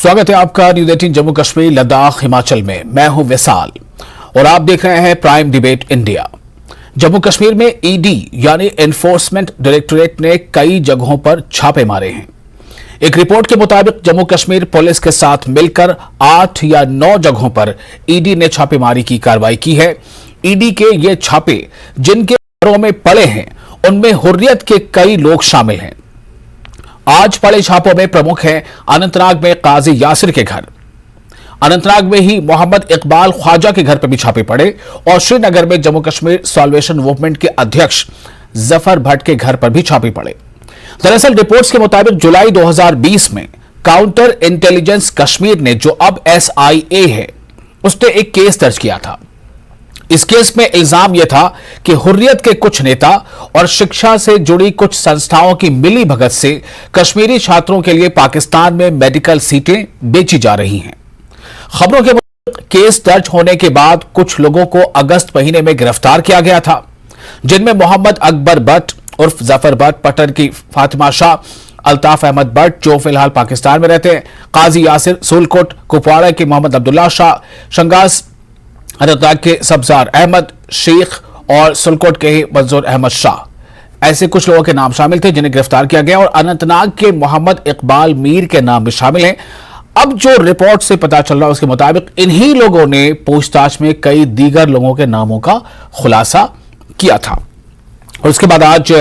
स्वागत है आपका न्यूज 18 जम्मू कश्मीर लद्दाख हिमाचल में। मैं हूं विशाल और आप देख रहे हैं prime debate India. Jammu Kashmir में ईडी यानी एनफोर्समेंट डायरेक्टोरेट ने कई जगहों पर छापे मारे हैं। एक रिपोर्ट के मुताबिक जम्मू कश्मीर पुलिस के साथ मिलकर 8 या 9 जगहों पर ईडी ने छापेमारी की कार्रवाई की है। ईडी के ये छापे जिनके घरों में पड़े हैं उनमें हुर्रियत के कई लोग शामिल हैं। आज पड़े छापों में प्रमुख हैं अनंतनाग में काजी यासिर के घर, अनंतनाग में ही मोहम्मद इकबाल ख्वाजा के घर पर भी छापे पड़े और श्रीनगर में जम्मू कश्मीर सॉल्वेशन मूवमेंट के अध्यक्ष जफर भट्ट के घर पर भी छापे पड़े। दरअसल रिपोर्ट्स के मुताबिक जुलाई 2020 में काउंटर इंटेलिजेंस कश्मीर ने, जो अब SIA है, उसने एक केस दर्ज किया था। इस केस में इल्जाम यह था कि हुर्रियत के कुछ नेता और शिक्षा से जुड़ी कुछ संस्थाओं की मिली भगत से कश्मीरी छात्रों के लिए पाकिस्तान में मेडिकल सीटें बेची जा रही हैं। खबरों के मुताबिक केस दर्ज होने के बाद कुछ लोगों को अगस्त महीने में गिरफ्तार किया गया था, जिनमें मोहम्मद अकबर भट्ट उर्फ जफर भट्ट, पटन की फातिमा शाह, अल्ताफ अहमद भट्ट जो फिलहाल पाकिस्तान में रहते हैं, काजी यासिर, सुलकोट कुपवाड़ा के मोहम्मद अब्दुल्ला शाह, शंगास अनंतनाग के सब्जार अहमद शेख और सुलकोट के ही मंजूर अहमद शाह, ऐसे कुछ लोगों के नाम शामिल थे जिन्हें गिरफ्तार किया गया और अनंतनाग के मोहम्मद इकबाल मीर के नाम भी शामिल हैं। अब जो रिपोर्ट से पता चल रहा है उसके मुताबिक इन्हीं लोगों ने पूछताछ में कई दीगर लोगों के नामों का खुलासा किया था। और उसके बाद आज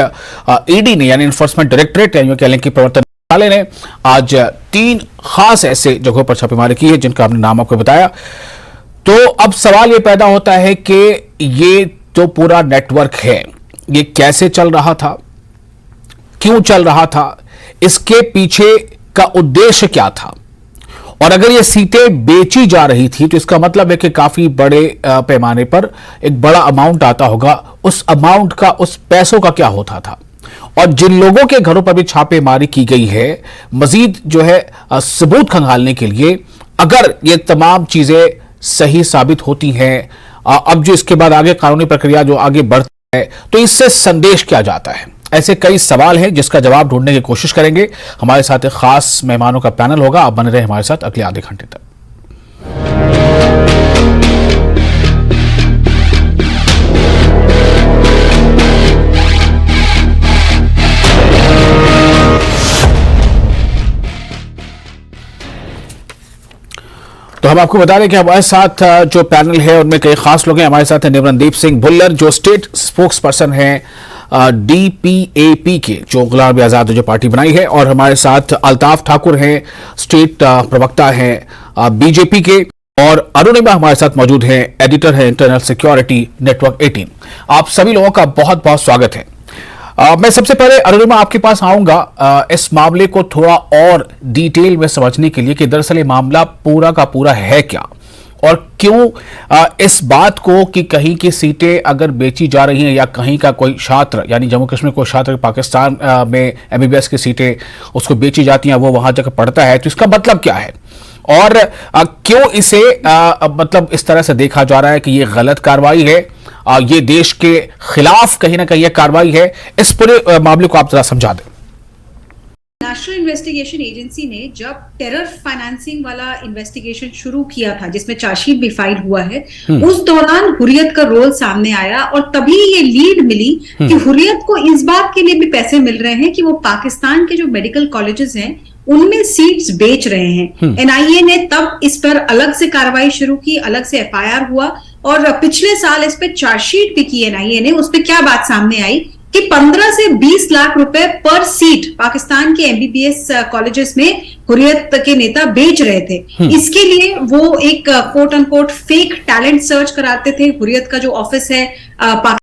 ईडी ने यानी एनफोर्समेंट डायरेक्टोरेट यानी कह लें कि प्रवर्तन निदेशालय ने आज 3 खास ऐसे जगहों पर छापेमारी की है जिनका हमने नाम आपको बताया। तो अब सवाल ये पैदा होता है कि ये जो पूरा नेटवर्क है ये कैसे चल रहा था, क्यों चल रहा था, इसके पीछे का उद्देश्य क्या था, और अगर ये सीटें बेची जा रही थी तो इसका मतलब है कि काफी बड़े पैमाने पर एक बड़ा अमाउंट आता होगा। उस अमाउंट का, उस पैसों का क्या होता था, और जिन लोगों के घरों पर भी छापेमारी की गई है, मजीद जो है सबूत खंगालने के लिए अगर ये तमाम चीजें सही साबित होती हैं, अब जो इसके बाद आगे कानूनी प्रक्रिया जो आगे बढ़ती है तो इससे संदेश क्या जाता है, ऐसे कई सवाल हैं जिसका जवाब ढूंढने की कोशिश करेंगे। हमारे साथ एक खास मेहमानों का पैनल होगा, आप बने रहे हमारे साथ अगले आधे घंटे तक। तो हम आपको बता दें कि हमारे साथ जो पैनल है उनमें कई खास लोग हैं। हमारे साथ हैं निमरनदीप सिंह भुल्लर जो स्टेट स्पोक्स पर्सन है DPAP के, जो गुलाम नबी आजाद जो पार्टी बनाई है, और हमारे साथ अल्ताफ ठाकुर हैं, स्टेट प्रवक्ता हैं BJP के, और अरुणिमा हमारे साथ मौजूद हैं, एडिटर है इंटरनल सिक्योरिटी नेटवर्क 18। आप सभी लोगों का बहुत बहुत स्वागत है। मैं सबसे पहले अरुणिमा आपके पास आऊंगा इस मामले को थोड़ा और डिटेल में समझने के लिए कि दरअसल ये मामला पूरा का पूरा है क्या, और क्यों इस बात को कि कहीं की सीटें अगर बेची जा रही हैं या कहीं का कोई छात्र यानी जम्मू कश्मीर कोई छात्र पाकिस्तान में MBBS की सीटें उसको बेची जाती हैं, वो वहां जाकर पढ़ता है, तो इसका मतलब क्या है, और क्यों इसे मतलब इस तरह से देखा जा रहा है कि ये गलत कार्रवाई है, ये देश के खिलाफ कहीं ना कहीं ये कार्रवाई है। इस पूरे मामले को आप जरा समझा दें। नेशनल इन्वेस्टिगेशन एजेंसी ने जब टेरर फाइनेंसिंग वाला इन्वेस्टिगेशन शुरू किया था, जिसमें चार्जशीट भी फाइल हुआ है, उस दौरान हुर्रियत का रोल सामने आया और तभी ये लीड मिली कि हुर्रियत को इस बात के लिए भी पैसे मिल रहे हैं कि वो पाकिस्तान के जो मेडिकल कॉलेजेस हैं उनमें सीट्स बेच रहे हैं। NIA ने तब इस पर अलग से कार्रवाई शुरू की, अलग से FIR हुआ और पिछले साल इस पे चार्जशीट भी की NIA ने। उस पर क्या बात सामने आई कि 15 से 20 लाख रुपए पर सीट पाकिस्तान के MBBS कॉलेजेस में हुर्रियत के नेता बेच रहे थे। इसके लिए वो एक quote unquote fake talent search कराते थे। हुर्रियत का जो ऑफिस है पाकिस्तान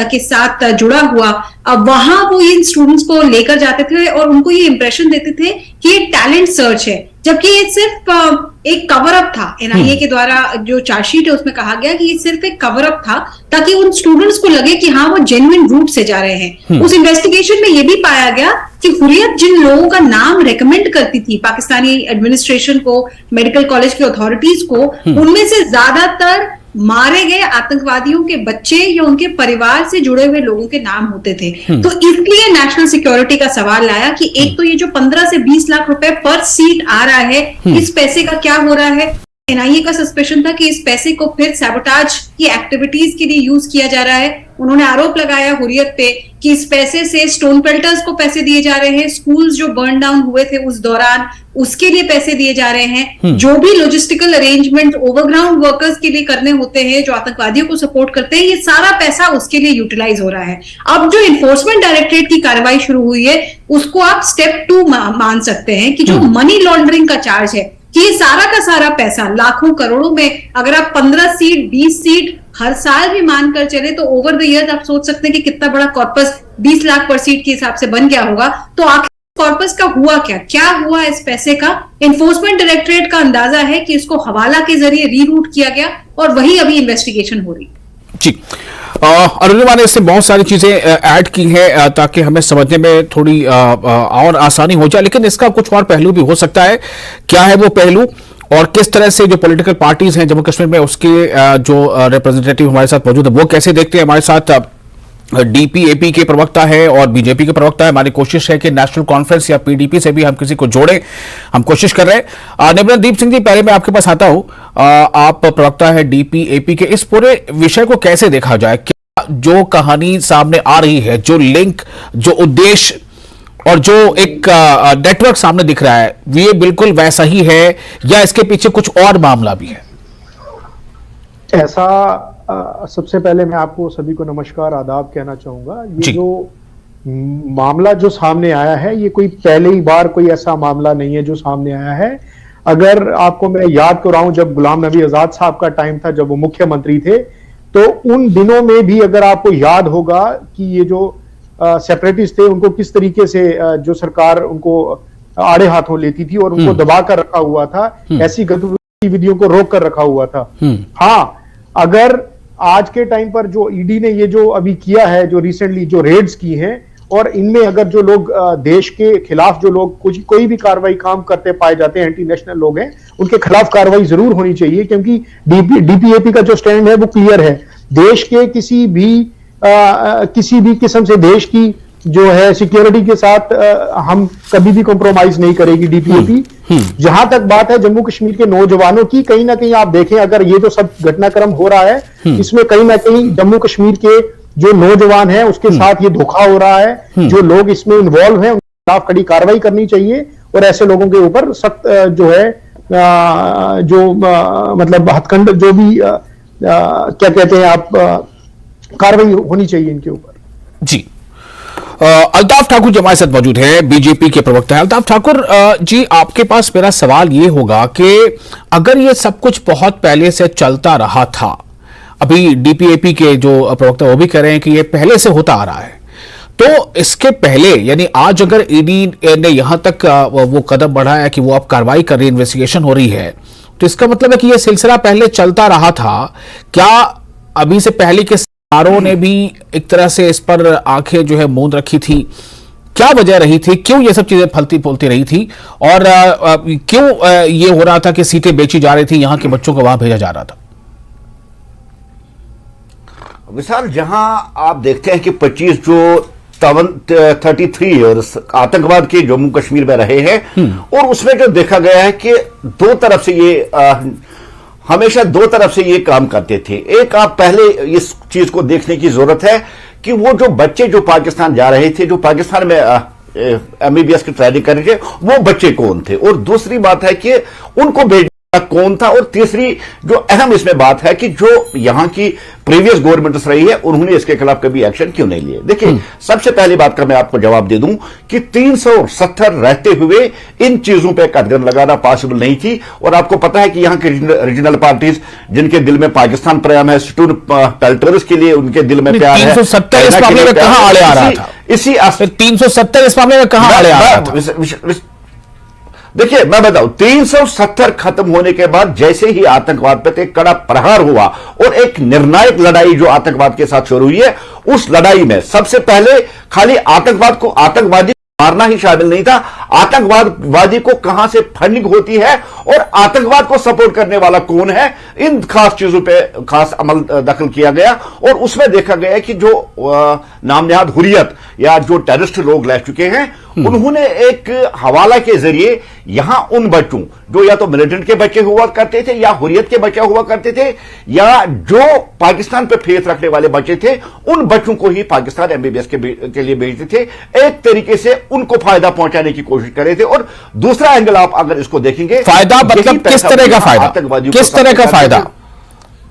के साथ जुड़ा हुआ, वहां वो इन स्टूडेंट्स को लेकर जाते थे और उनको ये इंप्रेशन देते थे कि ये टैलेंट सर्च है, जबकि ये सिर्फ एक कवर अप था। NIA के द्वारा जो चार्जशीट है उसमें कहा गया कि ये सिर्फ एक कवर अप था ताकि उन स्टूडेंट्स को लगे कि हाँ वो जेन्युइन रूट से जा रहे हैं। उस इन्वेस्टिगेशन में ये भी पाया गया कि हुर्रियत जिन लोगों का नाम रेकमेंड करती थी पाकिस्तानी एडमिनिस्ट्रेशन को, मेडिकल कॉलेज की अथॉरिटीज को, उनमें से ज्यादातर मारे गए आतंकवादियों के बच्चे या उनके परिवार से जुड़े हुए लोगों के नाम होते थे। तो इसलिए नेशनल सिक्योरिटी का सवाल आया कि एक तो ये जो 15 से 20 लाख रुपए पर सीट आ रहा है, इस पैसे का क्या हो रहा है। एनआईए का सस्पेशन था कि इस पैसे को फिर सैबोटाज की एक्टिविटीज के लिए यूज किया जा रहा है। उन्होंने आरोप लगाया हुर्रियत पे कि इस पैसे से स्टोन पेल्टर्स को पैसे दिए जा रहे हैं, स्कूल्स जो बर्न डाउन हुए थे उस दौरान उसके लिए पैसे दिए जा रहे हैं, जो भी लॉजिस्टिकल अरेंजमेंट ओवरग्राउंड वर्कर्स के लिए करने होते हैं, जो आतंकवादियों को सपोर्ट करते हैं, ये सारा पैसा उसके लिए यूटिलाइज हो रहा है। अब जो इन्फोर्समेंट डायरेक्टरेट की कार्रवाई शुरू हुई है उसको आप स्टेप 2 मान सकते हैं कि जो मनी लॉन्ड्रिंग का चार्ज है कि ये सारा का सारा पैसा लाखों करोड़ों में, अगर आप 15 सीट 20 सीट हर साल भी मानकर चले तो ओवर द ईयर्स आप सोच सकते हैं कि कितना बड़ा कॉर्पस 20 लाख पर सीट के हिसाब से बन गया होगा। तो आखिर कॉर्पस का हुआ क्या हुआ इस पैसे का? इन्फोर्समेंट डायरेक्टरेट का अंदाजा है कि इसको हवाला के जरिए रीरूट किया गया और वही अभी इन्वेस्टिगेशन हो रही है। जी, अरुणिमा ने इससे बहुत सारी चीजें ऐड की हैं ताकि हमें समझने में थोड़ी और आसानी हो जाए, लेकिन इसका कुछ और पहलू भी हो सकता है। क्या है वो पहलू और किस तरह से जो पॉलिटिकल पार्टीज हैं जम्मू कश्मीर में उसके जो रिप्रेजेंटेटिव हमारे साथ मौजूद है वो कैसे देखते हैं? हमारे साथ डीपीएपी के प्रवक्ता है और बीजेपी के प्रवक्ता है। हमारी कोशिश है कि नेशनल कॉन्फ्रेंस या पीडीपी से भी हम किसी को जोड़ें, हम कोशिश कर रहे हैं। निमरनदीप सिंह जी, पहले मैं आपके पास आता हूं, आप प्रवक्ता है डीपीएपी के, इस पूरे विषय को कैसे देखा जाए? क्या जो कहानी सामने आ रही है, जो लिंक, जो उद्देश्य और जो एक नेटवर्क सामने दिख रहा है, ये बिल्कुल वैसा ही है या इसके पीछे कुछ और मामला भी है? ऐसा सबसे पहले मैं आपको सभी को नमस्कार आदाब कहना चाहूंगा। ये जो मामला जो सामने आया है ये कोई पहली बार कोई ऐसा मामला नहीं है जो सामने आया है। अगर आपको मैं याद कराऊं, जब गुलाम नबी आजाद साहब का टाइम था, जब वो मुख्यमंत्री थे, तो उन दिनों में भी अगर आपको याद होगा कि ये जो सेपरेटिस्ट थे उनको किस तरीके से जो सरकार उनको आड़े हाथों लेती थी और उनको दबा कर रखा हुआ था, ऐसी गतिविधियों को रोक कर रखा हुआ था। हाँ, अगर आज के टाइम पर जो ईडी ने ये जो अभी किया है, जो रिसेंटली जो रेड्स की हैं, और इनमें अगर जो लोग देश के खिलाफ जो लोग कोई भी कार्रवाई काम करते पाए जाते हैं, एंटी नेशनल लोग हैं, उनके खिलाफ कार्रवाई जरूर होनी चाहिए, क्योंकि डीपीएपी का जो स्टैंड है वो क्लियर है। देश के किसी भी किस्म से देश की जो है सिक्योरिटी के साथ हम कभी भी कॉम्प्रोमाइज नहीं करेगी डीपीएपी। जहां तक बात है जम्मू कश्मीर के नौजवानों की, कहीं ना कहीं आप देखें, अगर ये जो सब घटनाक्रम हो रहा है, इसमें कहीं ना कहीं जम्मू कश्मीर के जो नौजवान हैं उसके साथ ये धोखा हो रहा है। जो लोग इसमें इन्वॉल्व हैं उनके खिलाफ कड़ी कार्रवाई करनी चाहिए और ऐसे लोगों के ऊपर सख्त जो है मतलब हथकंड जो भी क्या कहते हैं आप, कार्रवाई होनी चाहिए इनके ऊपर। जी, अल्ताफ ठाकुर जी हमारे साथ मौजूद है, बीजेपी के प्रवक्ता है। अल्ताफ ठाकुर जी, आपके पास मेरा सवाल ये होगा कि अगर ये सब कुछ बहुत पहले से चलता रहा था, अभी डीपीएपी के जो प्रवक्ता वो भी कह रहे हैं कि ये पहले से होता आ रहा है, तो इसके पहले यानी आज अगर ईडी ने यहां तक वो कदम बढ़ाया कि वो अब कार्रवाई कर रही है, इन्वेस्टिगेशन हो रही है, तो इसका मतलब है कि ये सिलसिला पहले चलता रहा था। क्या अभी से पहले के सरकारों ने भी एक तरह से इस पर आंखें जो है मूंद रखी थी? क्या वजह रही थी, क्यों ये सब चीजें फलती फूलती रही थी, और क्यों ये हो रहा था कि सीटें बेची जा रही थी, यहां के बच्चों को वहां भेजा जा रहा था? विशाल, जहां आप देखते हैं कि 25 जो 33 ईयर्स आतंकवाद के जम्मू कश्मीर में रहे हैं, और उसमें जो देखा गया है कि दो तरफ से ये हमेशा दो तरफ से ये काम करते थे। एक, आप पहले इस चीज को देखने की जरूरत है कि वो जो बच्चे जो पाकिस्तान जा रहे थे, जो पाकिस्तान में एमबीबीएस की ट्रेनिंग कर रहे थे, वो बच्चे कौन थे, और दूसरी बात है कि उनको भेजना कौन था, और तीसरी जो अहम इसमें बात है कि जो यहां की प्रीवियस गवर्नमेंट्स रही है उन्होंने इसके खिलाफ कभी एक्शन क्यों नहीं लिए। देखिए, सबसे पहली बात का मैं आपको जवाब दे दूं कि 370 रहते हुए इन चीजों पे कदम लगाना पॉसिबल नहीं थी। और आपको पता है कि यहां के रीजनल पार्टीज जिनके दिल में पाकिस्तान प्रेम है, स्टोन पेल्टर्स के लिए उनके दिल में प्यार है, 370 इस मामले में कहां आड़े आ रहा था? इसी 370 इस मामले में कहां आड़े आ रहा था? देखिए, मैं बताऊं, 370 खत्म होने के बाद जैसे ही आतंकवाद पर एक कड़ा प्रहार हुआ और एक निर्णायक लड़ाई जो आतंकवाद के साथ शुरू हुई है, उस लड़ाई में सबसे पहले खाली आतंकवाद को आतंकवादी मारना ही शामिल नहीं था। आतंकवादी को कहां से फंडिंग होती है और आतंकवाद को सपोर्ट करने वाला कौन है, इन खास चीजों पे खास अमल दखल किया गया। और उसमें देखा गया कि जो नामनिहाद हुर्रियत या जो टेररिस्ट लोग रह चुके हैं, उन्होंने एक हवाला के जरिए यहां उन बच्चों जो या तो मिलिटेंट के बच्चे हुआ करते थे या हुर्रियत के बच्चे हुआ करते थे या जो पाकिस्तान पे फेथ रखने वाले बच्चे थे, उन बच्चों को ही पाकिस्तान एमबीबीएस के लिए भेजते थे। एक तरीके से उनको फायदा पहुंचाने की कोशिश कर रहे थे। और दूसरा एंगल आप अगर इसको देखेंगे, फायदा मतलब किस तरह का फायदा, किस तरह का फायदा,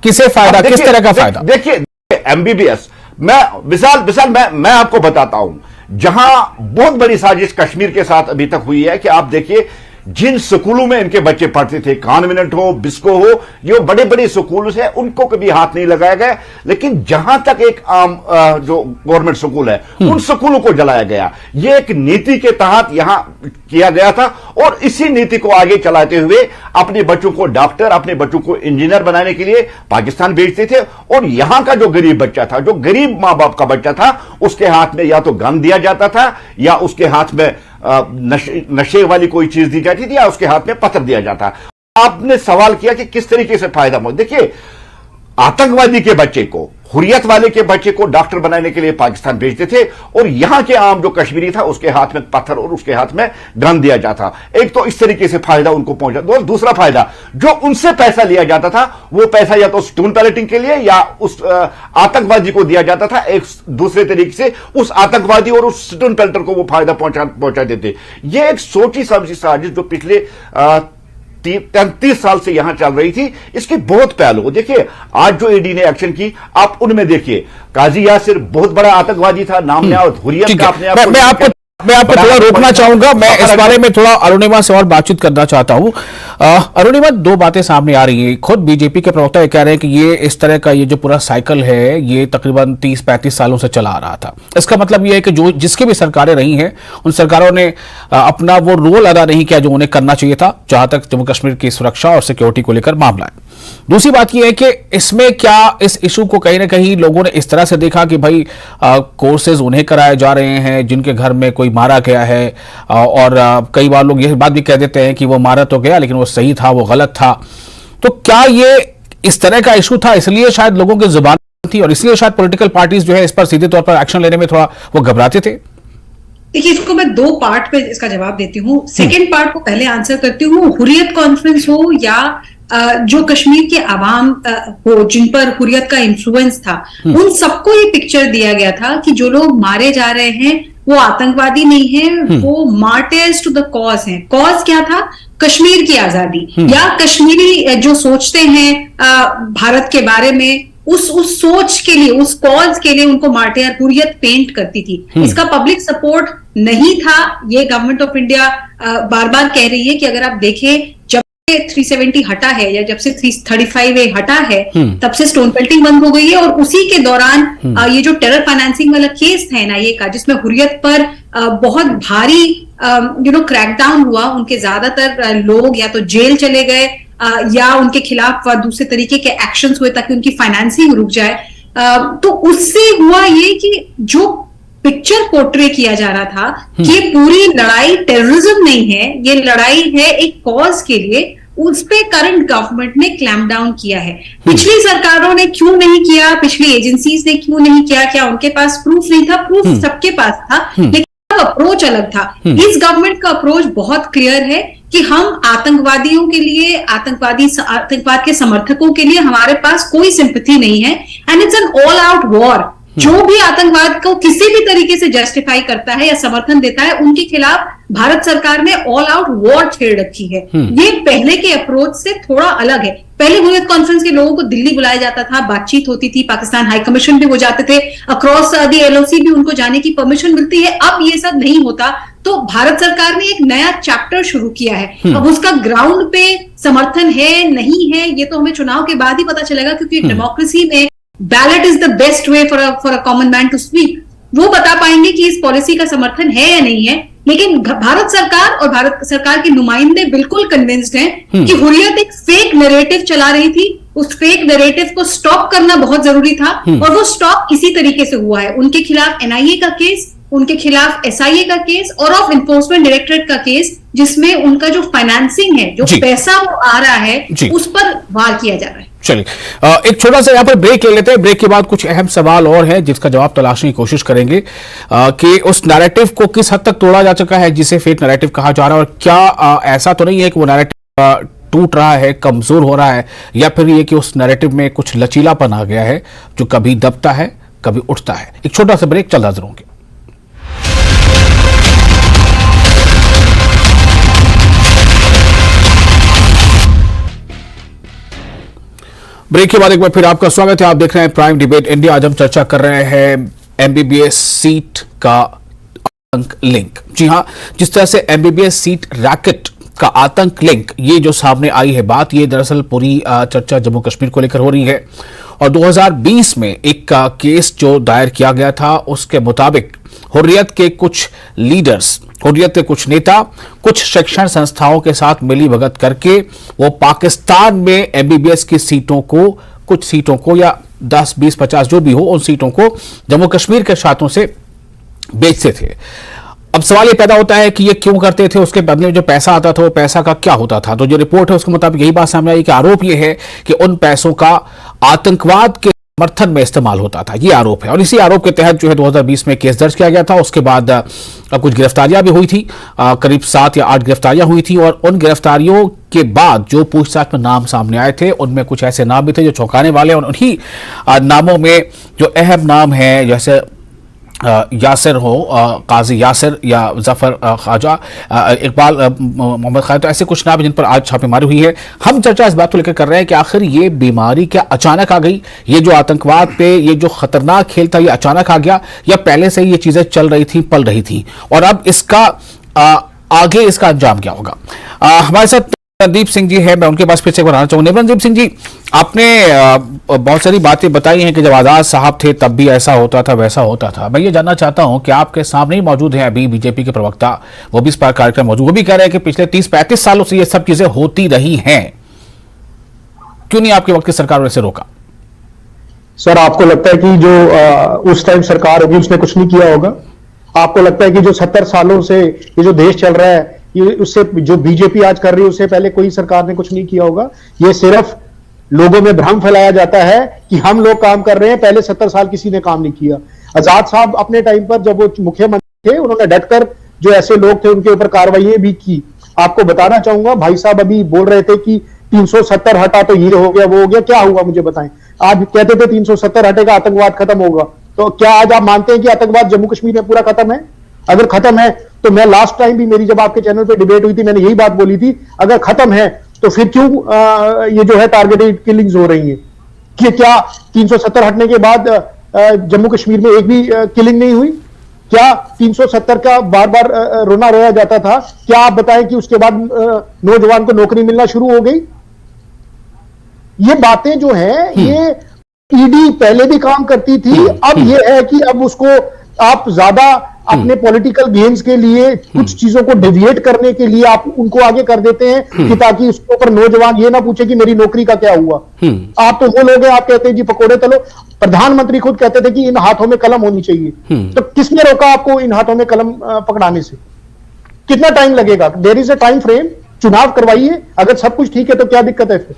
किसे फायदा, किस तरह का फायदा? देखिए एमबीबीएस, मैं आपको बताता हूं, जहां बहुत बड़ी साजिश कश्मीर के साथ अभी तक हुई है कि आप देखिए जिन स्कूलों में इनके बच्चे पढ़ते थे, कॉन्वेंट हो, बिस्को हो, जो बड़े बड़े स्कूल है, उनको कभी हाथ नहीं लगाया गया। लेकिन जहां तक एक आम जो गवर्नमेंट स्कूल है, उन स्कूलों को जलाया गया। यह एक नीति के तहत यहां किया गया था और इसी नीति को आगे चलाते हुए अपने बच्चों को डॉक्टर, अपने बच्चों को इंजीनियर बनाने के लिए पाकिस्तान भेजते थे। और यहां का जो गरीब बच्चा था, जो गरीब मां बाप का बच्चा था, उसके हाथ में या तो गन दिया जाता था या उसके हाथ में नशे वाली कोई चीज दी जाती थी या उसके हाथ में पत्थर दिया जाता। आपने सवाल किया कि किस तरीके से फायदा मिला। देखिए, आतंकवादी के बच्चे को, हुर्रियत वाले के बच्चे को डॉक्टर बनाने के लिए पाकिस्तान भेजते थे और यहां के आम जो कश्मीरी था उसके हाथ में पत्थर और उसके हाथ में गन दिया जाता। एक तो इस तरीके से फायदा उनको पहुंचा। दूसरा फायदा, जो उनसे पैसा लिया जाता था, वो पैसा या तो स्टोन पैलेटिंग के लिए या उस आतंकवादी को दिया जाता था। एक दूसरे तरीके से उस आतंकवादी और उस स्टोन पैलेटर को वो फायदा पहुंचा देते। ये एक सोची समझी साजिश जो पिछले 33 साल से यहां चल रही थी, इसके बहुत पहलू देखिए। आज जो ईडी ने एक्शन की, आप उनमें देखिए, काजी यासिर बहुत बड़ा आतंकवादी था, नामनिहाद हुर्रियत का अपने आप मैं आपको थोड़ा रोकना चाहूंगा। मैं इस बारे में थोड़ा अरुणिमा से और बातचीत करना चाहता हूं। अरुणिमा, दो बातें सामने आ रही हैं। खुद बीजेपी के प्रवक्ता ये कह रहे हैं कि ये इस तरह का ये जो पूरा साइकिल है, ये तकरीबन 30-35 सालों से चला आ रहा था। इसका मतलब ये है कि जो जिसकी भी सरकारें रही हैं, उन सरकारों ने अपना वो रोल अदा नहीं किया जो उन्हें करना चाहिए था, जहां तक जम्मू कश्मीर की सुरक्षा और सिक्योरिटी को लेकर मामला है। दूसरी बात यह है कि इसमें क्या इस इशू को कहीं ना कहीं लोगों ने इस तरह से देखा कि भाई कोर्सेज उन्हें कराए जा रहे हैं जिनके घर में कोई मारा गया है, और कई बार लोग ये बात भी कह देते हैं कि वो मारा तो गया लेकिन वो सही था, वो गलत था। तो क्या ये इस तरह का इशू था, इसलिए शायद लोगों की जुबान थी और इसलिए शायद पॉलिटिकल पार्टीज जो है इस पर सीधे तौर पर एक्शन लेने में थोड़ा वो घबराते थे? देखिए, इसको मैं दो पार्ट पे इसका जवाब देती हूँ। सेकेंड पार्ट को पहले आंसर करती हूँ। हुर्रियत कॉन्फ्रेंस हो या जो कश्मीर के आवाम हो जिन पर हुर्रियत का इन्फ्लुएंस था, उन सबको ये पिक्चर दिया गया था कि जो लोग मारे जा रहे हैं वो आतंकवादी नहीं है, वो मार्टियर्स टू द कॉज हैं। कॉज क्या था? कश्मीर की आजादी, या कश्मीरी जो सोचते हैं भारत के बारे में, उस सोच के लिए, उस कॉज के लिए उनको मार्टियर हुर्रियत पेंट करती थी। इसका पब्लिक सपोर्ट नहीं था। ये गवर्नमेंट ऑफ इंडिया बार बार कह रही है कि अगर आप देखें, जब 370 हटा है या जब से 335A हटा है, तब से स्टोन पेल्टिंग बंद हो गई है। और उसी के दौरान ये जो टेरर फाइनेंसिंग वाला केस था एनआईए का, जिसमें हुर्रियत पर बहुत भारी क्रैकडाउन हुआ, उनके ज्यादातर लोग या तो जेल चले गए या उनके खिलाफ दूसरे तरीके के एक्शंस हुए ताकि उनकी फाइनेंसिंग रुक जाए। तो उससे हुआ ये कि जो पिक्चर पोर्ट्रे किया जा रहा था कि पूरी लड़ाई टेररिज्म नहीं है, ये लड़ाई है एक कॉज के लिए, उस पे करंट गवर्नमेंट ने क्लैम्प डाउन किया है। पिछली सरकारों ने क्यों नहीं किया, पिछली एजेंसीज ने क्यों नहीं किया? क्या उनके पास प्रूफ नहीं था? प्रूफ सबके पास था, लेकिन अप्रोच अलग था। इस गवर्नमेंट का अप्रोच बहुत क्लियर है कि हम आतंकवादियों के लिए, आतंकवाद के समर्थकों के लिए हमारे पास कोई सिंपैथी नहीं है, and it's an all out war. जो भी आतंकवाद को किसी भी तरीके से जस्टिफाई करता है या समर्थन देता है, उनके खिलाफ भारत सरकार ने ऑल आउट वॉर छेड़ रखी है। ये पहले के अप्रोच से थोड़ा अलग है। पहले हुर्रियत कॉन्फ्रेंस के लोगों को दिल्ली बुलाया जाता था, बातचीत होती थी, पाकिस्तान हाई कमीशन भी वो जाते थे, अक्रॉस द एलओसी भी उनको जाने की परमिशन मिलती है। अब ये सब नहीं होता, तो भारत सरकार ने एक नया चैप्टर शुरू किया है। अब उसका ग्राउंड पे समर्थन है नहीं है, ये तो हमें चुनाव के बाद ही पता चलेगा, क्योंकि डेमोक्रेसी में ballot is the best way for a common man to speak. वो बता पाएंगे कि इस पॉलिसी का समर्थन है या नहीं है। लेकिन भारत सरकार और भारत सरकार के नुमाइंदे बिल्कुल कन्विंस्ड हैं कि हुर्रियत एक फेक नैरेटिव चला रही थी। उस फेक नैरेटिव को स्टॉप करना बहुत जरूरी था, और वो स्टॉप इसी तरीके से हुआ है। उनके खिलाफ एनआईए का केस उनके खिलाफ एसआईए का केस और ऑफ इन्फोर्समेंट डायरेक्टरेट का केस, जिसमें उनका जो फाइनेंसिंग है, जो पैसा वो आ रहा है, उस पर वार किया जा रहा है। चलिए एक छोटा सा यहां पर ब्रेक ले लेते हैं। ब्रेक के बाद कुछ अहम सवाल और है जिसका जवाब तलाशने की कोशिश करेंगे कि उस नैरेटिव को किस हद तक तोड़ा जा चुका है जिसे फेक नैरेटिव कहा जा रहा है, और क्या ऐसा तो नहीं है कि वो नैरेटिव टूट रहा है, कमजोर हो रहा है, या फिर ये कि उस नैरेटिव में कुछ लचीलापन आ गया है जो कभी दबता है कभी उठता है। एक छोटा सा ब्रेक, चल हाजिर होंगे। ब्रेक के बाद एक बार फिर आपका स्वागत है। आप देख रहे हैं प्राइम डिबेट इंडिया। आज हम चर्चा कर रहे हैं एमबीबीएस सीट का आतंक लिंक। जी हां, जिस तरह से एमबीबीएस सीट रैकेट का आतंक लिंक, ये जो सामने आई है बात, ये दरअसल पूरी चर्चा जम्मू कश्मीर को लेकर हो रही है। और 2020 में एक केस जो दायर किया गया था, उसके मुताबिक हुर्रियत के कुछ लीडर्स, हुर्रियत के कुछ नेता, कुछ शिक्षण संस्थाओं के साथ मिली भगत करके वो पाकिस्तान में एमबीबीएस की सीटों को, कुछ सीटों को, या 10, 20, 50 जो भी हो, उन सीटों को जम्मू कश्मीर के छात्रों से बेचते थे। अब सवाल ये पैदा होता है कि ये क्यों करते थे, उसके बदले में जो पैसा आता था वो पैसा का क्या होता था। तो जो रिपोर्ट है उसके मुताबिक यही बात सामने आई कि आरोप ये है कि उन पैसों का आतंकवाद के समर्थन में इस्तेमाल होता था, ये आरोप है। और इसी आरोप के तहत जो है 2020 में केस दर्ज किया गया था। उसके बाद कुछ गिरफ्तारियां भी हुई थी, करीब 7 या 8 गिरफ्तारियां हुई थी। और उन गिरफ्तारियों के बाद जो पूछताछ में नाम सामने आए थे, उनमें कुछ ऐसे नाम भी थे जो चौंकाने वाले। और उन्हीं नामों में जो अहम नाम है, जैसे यासिर हो, काजी यासिर, या जफर ख्वाजा, इकबाल मोहम्मद खालिद, तो ऐसे कुछ नाम जिन पर आज छापेमारी हुई है। हम चर्चा इस बात को लेकर कर रहे हैं कि आखिर ये बीमारी क्या अचानक आ गई, ये जो आतंकवाद पे ये जो खतरनाक खेल था ये अचानक आ गया, या पहले से ही ये चीजें चल रही थी, पल रही थी, और अब इसका आगे इसका अंजाम क्या होगा। हमारे साथ निबंदीप सिंह जी है, मैं उनके पास फिर से एक बार आना चाहूंगा। निबंदीप सिंह जी, आपने बहुत सारी बातें बताई हैं कि जब आजाद साहब थे तब भी ऐसा होता था, वैसा होता था। मैं ये जानना चाहता हूं कि आपके सामने ही मौजूद हैं अभी बीजेपी के प्रवक्ता, वो भी इस पर कार्यक्रम मौजूद, वो भी कह रहे हैं कि पिछले 30-35 सालों से ये सब चीजें होती रही हैं, क्यों नहीं आपके वक्त की सरकार ने इसे रोका? सर, आपको लगता है कि जो उस टाइम सरकार होगी उसने कुछ नहीं किया होगा? आपको लगता है कि जो 70 सालों से ये जो देश चल रहा है, ये उससे जो बीजेपी आज कर रही है उससे पहले कोई सरकार ने कुछ नहीं किया होगा? ये सिर्फ लोगों में भ्रम फैलाया जाता है कि हम लोग काम कर रहे हैं, पहले 70 साल किसी ने काम नहीं किया। आजाद साहब अपने टाइम पर जब वो मुख्यमंत्री थे, उन्होंने डटकर जो ऐसे लोग थे उनके ऊपर कार्रवाई भी की। आपको बताना चाहूंगा, भाई साहब अभी बोल रहे थे कि 370 हटा तो ये हो गया, वो हो गया, क्या हुआ मुझे बताएं। आज कहते थे 370 हटेगा आतंकवाद खत्म होगा, तो क्या आज आप मानते हैं कि आतंकवाद जम्मू कश्मीर में पूरा खत्म है? अगर खत्म है तो मैं लास्ट टाइम भी मेरी जब आपके चैनल पे डिबेट हुई थी, मैंने यही बात बोली थी, अगर खत्म है तो फिर क्यों ये जो है टारगेटेड किलिंग्स हो रही हैं? कि क्या 370 हटने के बाद जम्मू कश्मीर में एक भी किलिंग नहीं हुई? क्या 370 का बार बार रोना रोया जाता था? क्या आप बताएं कि उसके बाद नौजवान को नौकरी मिलना शुरू हो गई? ये बातें जो है, ये ईडी पहले भी काम करती थी। अब ये है कि अब उसको आप ज्यादा अपने पॉलिटिकल गेम्स के लिए, कुछ चीजों को डेविएट करने के लिए आप उनको आगे कर देते हैं कि ताकि उसके ऊपर नौजवान ये ना पूछे कि मेरी नौकरी का क्या हुआ। आप तो वो लोग हैं, आप कहते हैं जी पकोड़े तलो। प्रधानमंत्री खुद कहते थे कि इन हाथों में कलम होनी चाहिए, तो किसने रोका आपको इन हाथों में कलम पकड़ाने से? कितना टाइम लगेगा? There is a time frame, चुनाव करवाइए। अगर सब कुछ ठीक है तो क्या दिक्कत है फिर?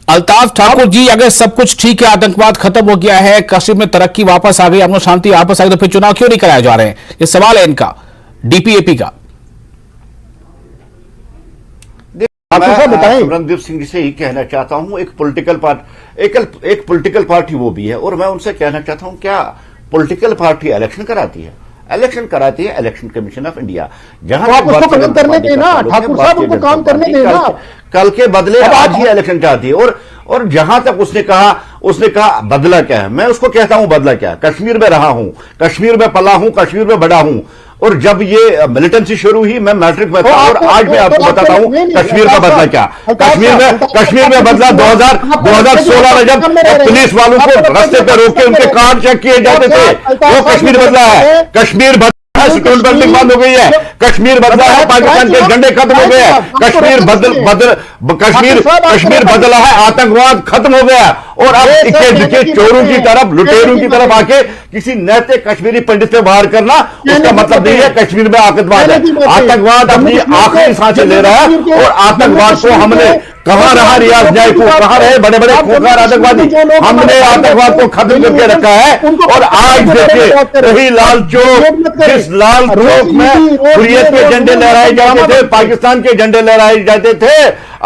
अल्ताफ ठाकुर जी, अगर सब कुछ ठीक है, आतंकवाद खत्म हो गया है, कश्मीर में तरक्की वापस आ गई, अमन शांति वापस आ गई, तो फिर चुनाव क्यों नहीं कराए जा रहे हैं? ये सवाल है इनका, डीपीएपी का। मैं रणदीप सिंह जी से ही कहना चाहता हूं, एक पॉलिटिकल पार्टी वो भी है, और मैं उनसे कहना चाहता हूं, क्या पॉलिटिकल पार्टी इलेक्शन कराती है? इलेक्शन कराती है इलेक्शन कमीशन ऑफ इंडिया, जहां आप उसको काम करने देना, ठाकुर साहब उनको काम करने देना। कल के बदले आज ही इलेक्शन चाहती है। और जहां तक उसने कहा बदला क्या है, मैं उसको कहता हूं बदला क्या है। कश्मीर में रहा हूं, कश्मीर में पला हूं, कश्मीर में बड़ा हूं, और जब ये मिलिटेंसी शुरू हुई, मैं मैट्रिक में था, और आज मैं आपको बताता हूं कश्मीर का बदला क्या। कश्मीर में बदला 2016 में जब पुलिस वालों को रास्ते पर रोक के उनके कार्ड चेक किए जाते थे, वो कश्मीर बदला है। कश्मीर स्टोन बेल्टिंग बंद हो गई है, कश्मीर बदला है, पाकिस्तान के झंडे खत्म हो गए हैं, कश्मीर बदला है, आतंकवाद खत्म हो गया। और अब देखिए चोरों की तरफ, लुटेरों की तरफ आके किसी नैतिक कश्मीरी पंडित से बाहर करना, उसका मतलब नहीं है कश्मीर में आतंकवाद है। आतंकवाद अपनी आखिरी सांसें ले रहा है और आतंकवाद को हमने, कहां रहा रियाज जयपुर, कहां रहे बड़े बड़े खूंखार आतंकवादी, हमने आतंकवाद को खत्म करके रखा है। और आज देखिए रही लाल चौक, जिस लाल चौक में हुर्रियत के झंडे लहराए जाते थे, पाकिस्तान के झंडे लहराए जाते थे,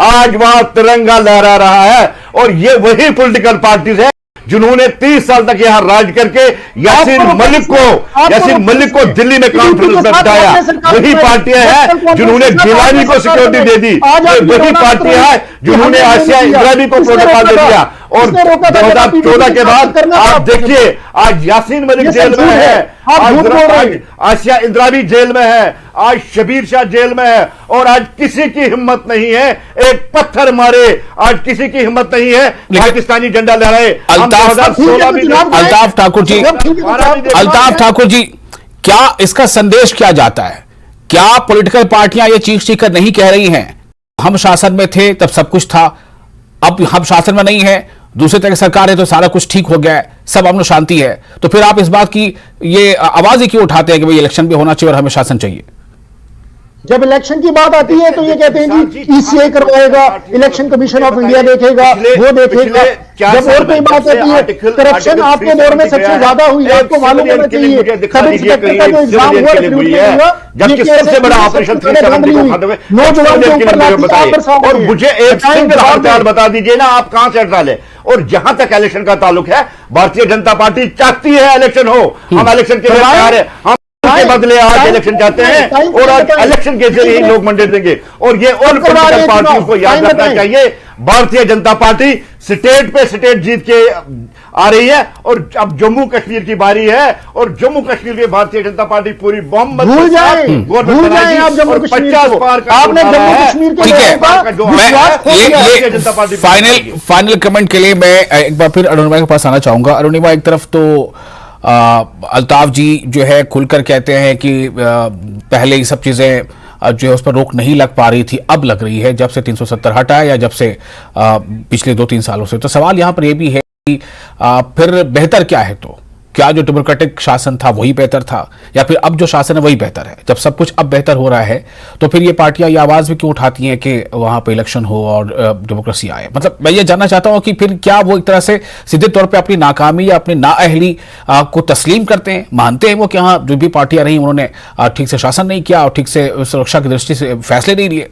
आज वहां तिरंगा लहरा रहा है। और ये वही पॉलिटिकल पार्टीज है जिन्होंने 30 साल तक यहां राज करके यासीन मलिक को दिल्ली में कॉन्फ्रेंस में बिठाया। वही पार्टियां हैं जिन्होंने गिलानी को सिक्योरिटी दे दी, वही पार्टियां हैं जिन्होंने आसिया इंद्रानी को प्रोटोकॉल दे दिया। और 2014 के बाद आप देखिए आज यासीन मलिक जेल में है, आज आसिया इंद्रानी जेल में है, आज शबीर शाह जेल में है। और आज किसी की हिम्मत नहीं है एक पत्थर मारे, आज किसी की हिम्मत नहीं है पाकिस्तानी झंडा लहराए। अल्ताफ ठाकुर जी, क्या इसका संदेश क्या जाता है? क्या पॉलिटिकल पार्टियां ये चीख कर नहीं कह रही हैं हम शासन में थे तब सब कुछ था, अब हम शासन में नहीं है, दूसरे तरह की सरकार है तो सारा कुछ ठीक हो गया है, सब अमन शांति है, तो फिर आप इस बात की ये आवाज ही क्यों उठाते हैं कि भाई इलेक्शन भी होना चाहिए और हमें शासन चाहिए? जब इलेक्शन की बात आती है तो ये कहते हैं जी ईसीआई करवाएगा, इलेक्शन कमीशन ऑफ इंडिया देखेगा, वो देखेगा। जब और कोई बात आती है, करप्शन आपके दौर में सबसे ज्यादा हुई है, आपको मालूम होना चाहिए। सब इंस्पेक्टर का जो एग्जाम हुआ, जबकि सबसे बड़ा ऑपरेशन और मुझे एक सिंगल हड़ताल बता दीजिए ना, आप कहां से हड़ताल है? और जहां तक इलेक्शन का ताल्लुक है, भारतीय जनता पार्टी चाहती है इलेक्शन हो, हम इलेक्शन के लिए तैयार है, हम के बदले आज इलेक्शन चाहते हैं और आज इलेक्शन के जरिए लोग मंडे देंगे। और ये और पॉलिटिकल पार्टियों को याद रखना चाहिए, भारतीय जनता पार्टी स्टेट पे स्टेट जीत के आ रही है और अब जम्मू कश्मीर की बारी है और जम्मू कश्मीर में भारतीय जनता पार्टी पूरी बॉम्ब भूल जाए आप जम्मू कश्मीर को, आपने जम्मू कश्मीर के लिए फाइनल कमेंट के लिए मैं एक बार फिर अरुणिमा के पास आना चाहूंगा। अरुणिमा, एक तरफ तो अल्ताफ जी जो है खुलकर कहते हैं कि पहले ये सब चीजें जो है उस पर रोक नहीं लग पा रही थी, अब लग रही है जब से 370 हटा है या जब से पिछले 2-3 सालों से। तो सवाल यहां पर यह भी है कि फिर बेहतर क्या है? तो क्या जो डेमोक्रेटिक शासन था वही बेहतर था या फिर अब जो शासन है वही बेहतर है? जब सब कुछ अब बेहतर हो रहा है तो फिर ये पार्टियां ये आवाज भी क्यों उठाती हैं कि वहां पे इलेक्शन हो और डेमोक्रेसी आए? मतलब मैं ये जानना चाहता हूं कि फिर क्या वो एक तरह से सीधे तौर पे अपनी नाकामी या अपनी नाअहली को तस्लीम करते हैं, मानते हैं वो कि हाँ जो भी पार्टियां रही उन्होंने ठीक से शासन नहीं किया और ठीक से सुरक्षा की दृष्टि से फैसले नहीं लिए,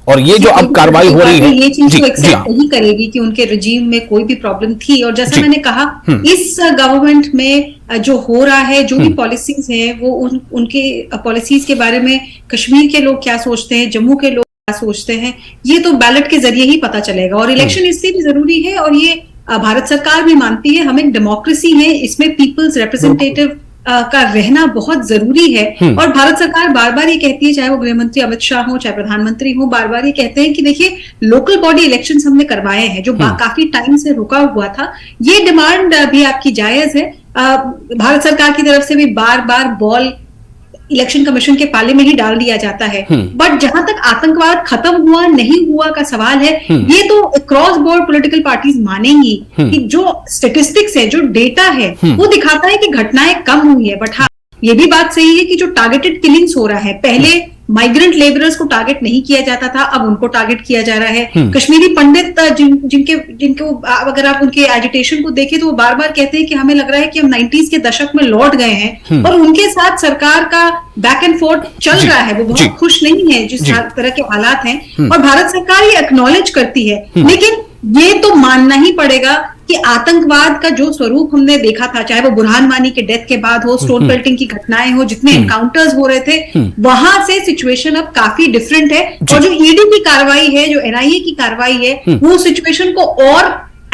और ये जो अब कार्रवाई हो रही है ये चीज तो एक्सेप्ट नहीं करेगी कि उनके रिजीम में कोई भी प्रॉब्लम थी। और जैसा मैंने कहा, इस गवर्नमेंट में जो हो रहा है, जो भी पॉलिसीज है, वो उनके पॉलिसीज के बारे में कश्मीर के लोग क्या सोचते हैं, जम्मू के लोग क्या सोचते हैं, ये तो बैलेट के जरिए ही पता चलेगा। और इलेक्शन इसलिए भी जरूरी है और ये भारत सरकार भी मानती है, हम एक डेमोक्रेसी है, इसमें पीपल्स रिप्रेजेंटेटिव का रहना बहुत जरूरी है। और भारत सरकार बार बार ये कहती है, चाहे वो गृह मंत्री अमित शाह हो, चाहे प्रधानमंत्री हो, बार बार ये कहते हैं कि देखिए लोकल बॉडी इलेक्शंस हमने करवाए हैं जो काफी टाइम से रुका हुआ था। ये डिमांड भी आपकी जायज है। भारत सरकार की तरफ से भी बार बार बॉल इलेक्शन कमीशन के पाले में ही डाल दिया जाता है। बट जहां तक आतंकवाद खत्म हुआ नहीं हुआ का सवाल है, ये तो क्रॉस बोर्ड पॉलिटिकल पार्टीज मानेंगी कि जो स्टेटिस्टिक्स है, जो डेटा है, वो दिखाता है कि घटनाएं कम हुई है। बट हाँ, ये भी बात सही है कि जो टारगेटेड किलिंग्स हो रहा है, पहले माइग्रेंट लेबरर्स को टारगेट नहीं किया जाता था, अब उनको टारगेट किया जा रहा है। कश्मीरी पंडित जिनको अगर आप उनके एजिटेशन को देखें तो वो बार बार कहते हैं कि हमें लग रहा है कि हम 90s के दशक में लौट गए हैं। और उनके साथ सरकार का बैक एंड फोर्थ चल रहा है, वो बहुत खुश नहीं है जिस तरह के हालात हैं। और भारत सरकार ये एक्नॉलेज करती है, लेकिन ये तो मानना ही पड़ेगा कि आतंकवाद का जो स्वरूप हमने देखा था, चाहे वो बुरहान वानी के डेथ के बाद हो, स्टोन पेल्टिंग की घटनाएं हो, जितने एनकाउंटर्स हो रहे थे, वहां से सिचुएशन अब काफी डिफरेंट है। और जो ईडी की कार्रवाई है, जो एनआईए की कार्रवाई है, वो सिचुएशन को और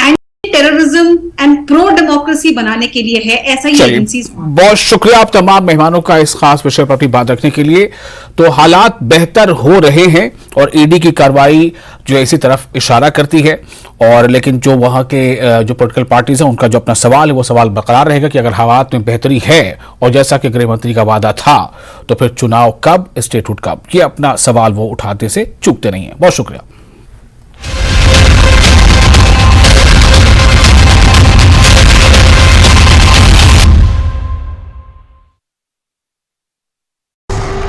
anti terrorism and pro democracy बनाने के लिए है, ऐसा ही चलिए, एजेंसीज। बहुत शुक्रिया आप तमाम मेहमानों का इस खास विषय पर अपनी बात रखने के लिए। तो हालात बेहतर हो रहे हैं और ईडी की कार्रवाई जो है इसी तरफ इशारा करती है, और लेकिन जो वहां के जो पॉलिटिकल पार्टीज हैं उनका जो अपना सवाल है वो सवाल बरकरार रहेगा कि अगर हालात में बेहतरी है और जैसा कि गृह मंत्री का वादा था तो फिर चुनाव कब, स्टेटहुड कब, ये अपना सवाल वो उठाते से चूकते नहीं है। बहुत शुक्रिया।